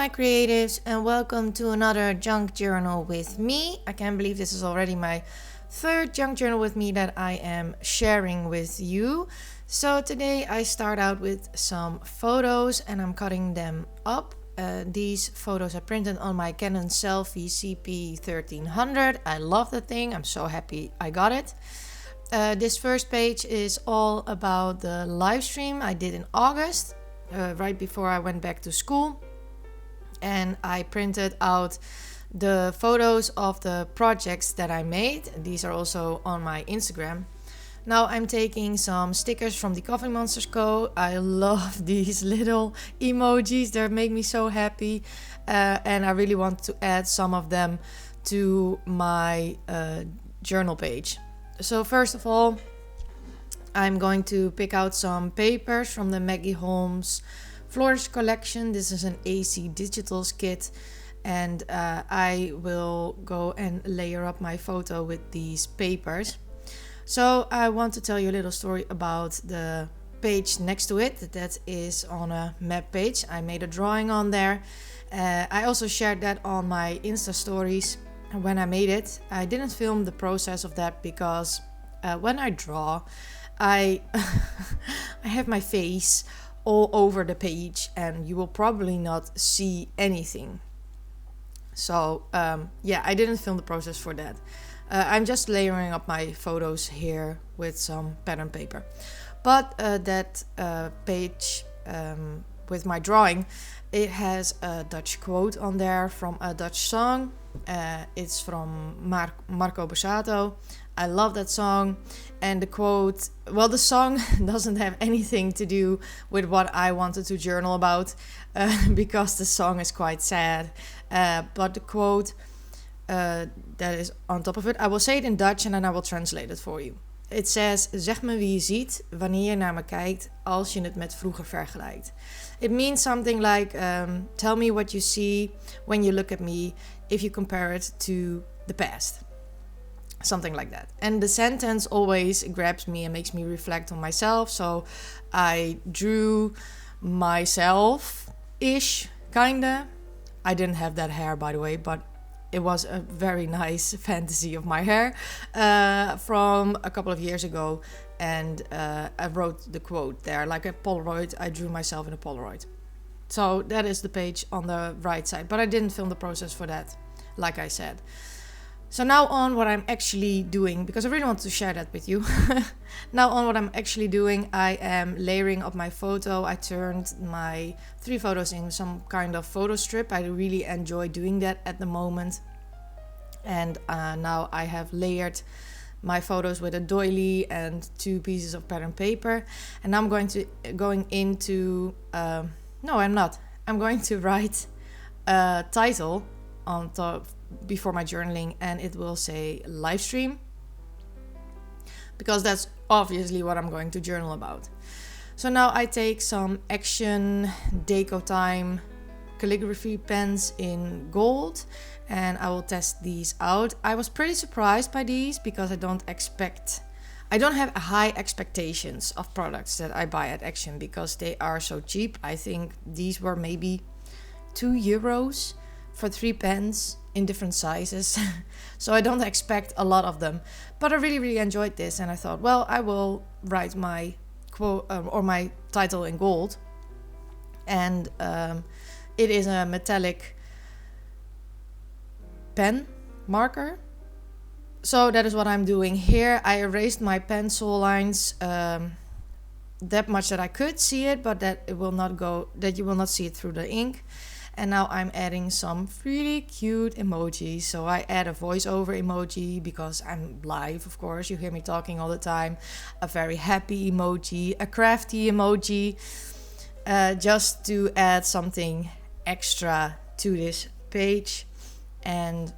my creatives, and welcome to another junk journal with me. I can't believe this is already my third junk journal with me that I am sharing with you. So today I start out with some photos and I'm cutting them up. These photos are printed on my Canon Selphy CP1300. I love the thing. I'm so happy I got it. This first page is all about the live stream I did in August, right before I went back to school. And I printed out the photos of the projects that I made. These are also on my Instagram. Now I'm taking some stickers from Thecoffeemonsterzco. I love these little emojis. They make me so happy. And I really want to add some of them to my journal page. So first of all, I'm going to pick out some papers from the Maggie Holmes Flourish collection. This is an AC Digitals kit, and I will go and layer up my photo with these papers. So I want to tell you a little story about the page next to it. That is on a map page. I made a drawing on there. I also shared that on my Insta stories when I made it. I didn't film the process of that because when I draw, I have my face all over the page and you will probably not see anything. So yeah, I didn't film the process for that. I'm just layering up my photos here with some pattern paper. But that page with my drawing, it has a Dutch quote on there from a Dutch song. It's from Marco Borsato. I love that song. And the quote, well, the song doesn't have anything to do with what I wanted to journal about because the song is quite sad. But the quote that is on top of it, I will say it in Dutch and then I will translate it for you. It says, zeg me wie je ziet wanneer je naar me kijkt als je het met vroeger vergelijkt. It means something like, tell me what you see when you look at me if you compare it to the past. Something like that. And the sentence always grabs me and makes me reflect on myself. So I drew myself-ish, kinda. I didn't have that hair, by the way, but it was a very nice fantasy of my hair from a couple of years ago. And I wrote the quote there, like a Polaroid. I drew myself in a Polaroid. So that is the page on the right side. But I didn't film the process for that, like I said. So now on what I'm actually doing, because I really want to share that with you. Now on what I'm actually doing, I am layering up my photo. I turned my 3 photos in some kind of photo strip. I really enjoy doing that at the moment. And now I have layered my photos with a doily and 2 pieces of pattern paper. And now I'm going into, no, I'm not. I'm going to write a title on top before my journaling, and it will say live stream, because that's obviously what I'm going to journal about. So now I take some Action Decotime calligraphy pens in gold and I will test these out. I was pretty surprised by these because I don't have high expectations of products that I buy at Action because they are so cheap. I think these were maybe €2 for 3 pens in different sizes. So I don't expect a lot of them, but I really enjoyed this and I thought, well, I will write my quote or my title in gold. And it is a metallic pen marker. So that is what I'm doing here. I erased my pencil lines that much that I could see it, but that you will not see it through the ink. And now I'm adding some really cute emojis. So I add a voiceover emoji because I'm live, of course. You hear me talking all the time. A very happy emoji, a crafty emoji. Just to add something extra to this page. And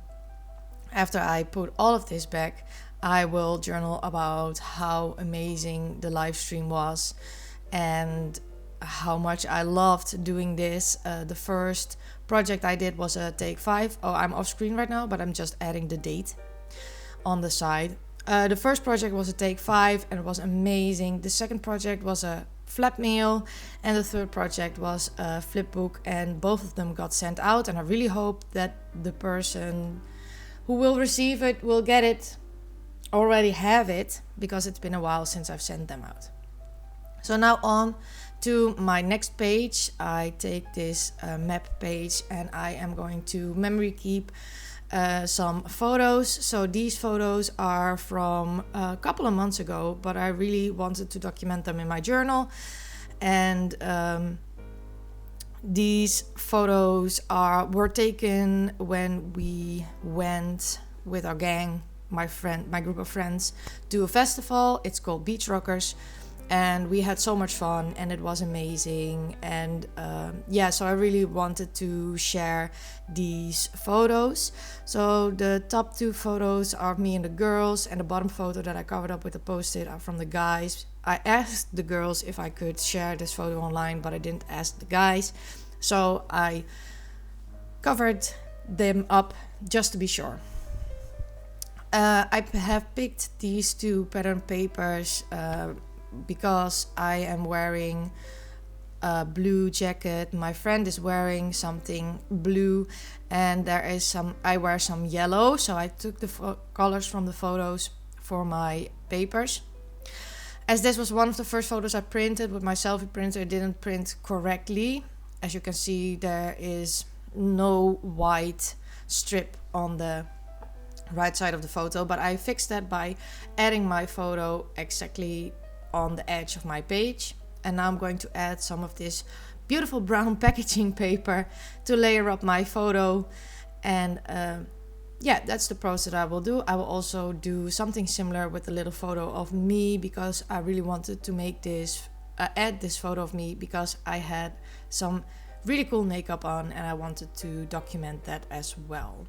after I put all of this back, I will journal about how amazing the live stream was. And how much I loved doing this. The first project I did was a take 5. Oh, I'm off screen right now, but I'm just adding the date on the side. The first project was a take 5 and it was amazing. The second project was a flap mail, and the third project was a flip book, and both of them got sent out, and I really hope that the person who will receive it will get it, already have it, because it's been a while since I've sent them out. So now on to my next page. I take this map page and I am going to memory keep some photos. So these photos are from a couple of months ago, but I really wanted to document them in my journal. And these photos were taken when we went with our gang, my group of friends, to a festival. It's called Beach Rockers. And we had so much fun and it was amazing. And so I really wanted to share these photos. So the top two photos are me and the girls, and the bottom photo that I covered up with a post-it are from the guys. I asked the girls if I could share this photo online, but I didn't ask the guys. So I covered them up just to be sure. I have picked these two pattern papers because I am wearing a blue jacket. My friend is wearing something blue, and I wear some yellow. So I took the colors from the photos for my papers. As this was one of the first photos I printed with my Selphy printer, it didn't print correctly. As you can see, there is no white strip on the right side of the photo, but I fixed that by adding my photo exactly on the edge of my page. And now I'm going to add some of this beautiful brown packaging paper to layer up my photo. And that's the process I will do. I will also do something similar with a little photo of me, because I really wanted to make this add this photo of me because I had some really cool makeup on and I wanted to document that as well.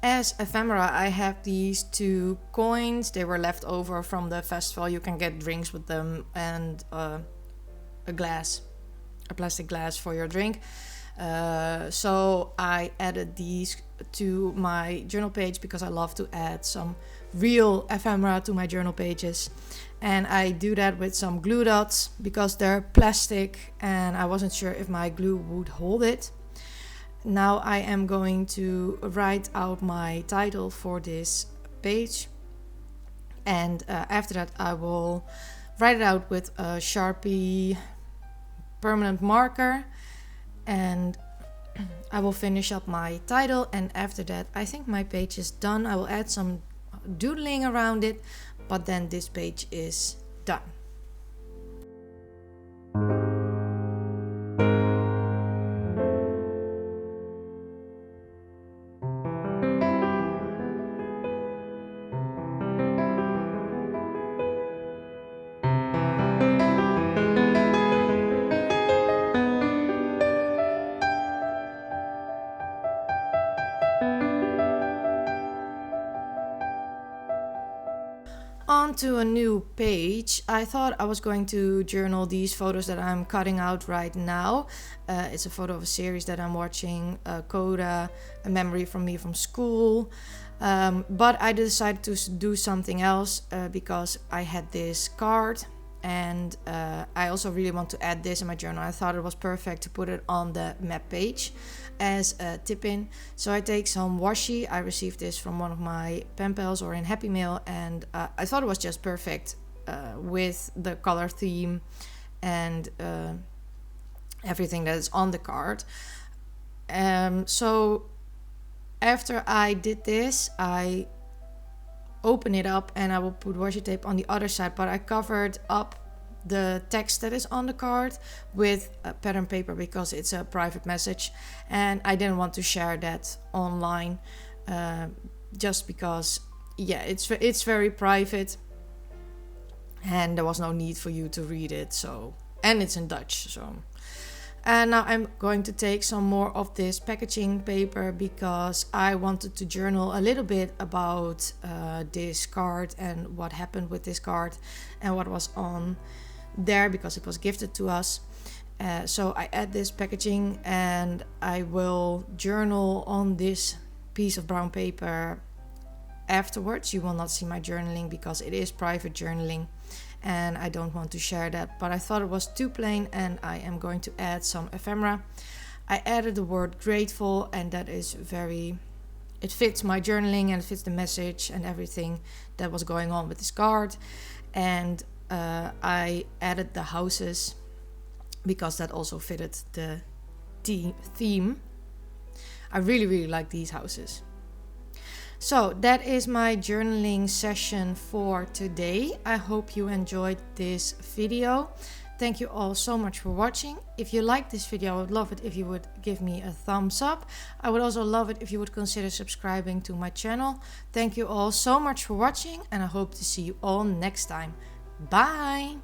As ephemera, I have these two coins. They were left over from the festival. You can get drinks with them, and a plastic glass for your drink. So I added these to my journal page because I love to add some real ephemera to my journal pages. And I do that with some glue dots because they're plastic and I wasn't sure if my glue would hold it. Now I am going to write out my title for this page, and after that I will write it out with a Sharpie permanent marker, and I will finish up my title, and after that I think my page is done. I will add some doodling around it, but then this page is done. on to a new page. I thought I was going to journal these photos that I'm cutting out right now. It's a photo of a series that I'm watching, Coda, a memory from me from school. But I decided to do something else because I had this card, and I also really want to add this in my journal. I thought it was perfect to put it on the map page as a tip-in. So I take some washi. I received this from one of my pen pals or in Happy Mail, and I thought it was just perfect with the color theme and everything that is on the card. So after I did this, I open it up and I will put washi tape on the other side, but I covered up the text that is on the card with pattern paper because it's a private message, and I didn't want to share that online just because it's very private and there was no need for you to read it. So, and it's in Dutch. So, and now I'm going to take some more of this packaging paper because I wanted to journal a little bit about this card and what happened with this card and what was on there because it was gifted to us. So I add this packaging and I will journal on this piece of brown paper afterwards. You will not see my journaling because it is private journaling and I don't want to share that, but I thought it was too plain and I am going to add some ephemera. I added the word grateful, and that is it fits my journaling and it fits the message and everything that was going on with this card. And I added the houses because that also fitted the theme. I really like these houses. So that is my journaling session for today. I hope you enjoyed this video. Thank you all so much for watching. If you like this video, I would love it if you would give me a thumbs up. I would also love it if you would consider subscribing to my channel. Thank you all so much for watching, and I hope to see you all next time. Bye!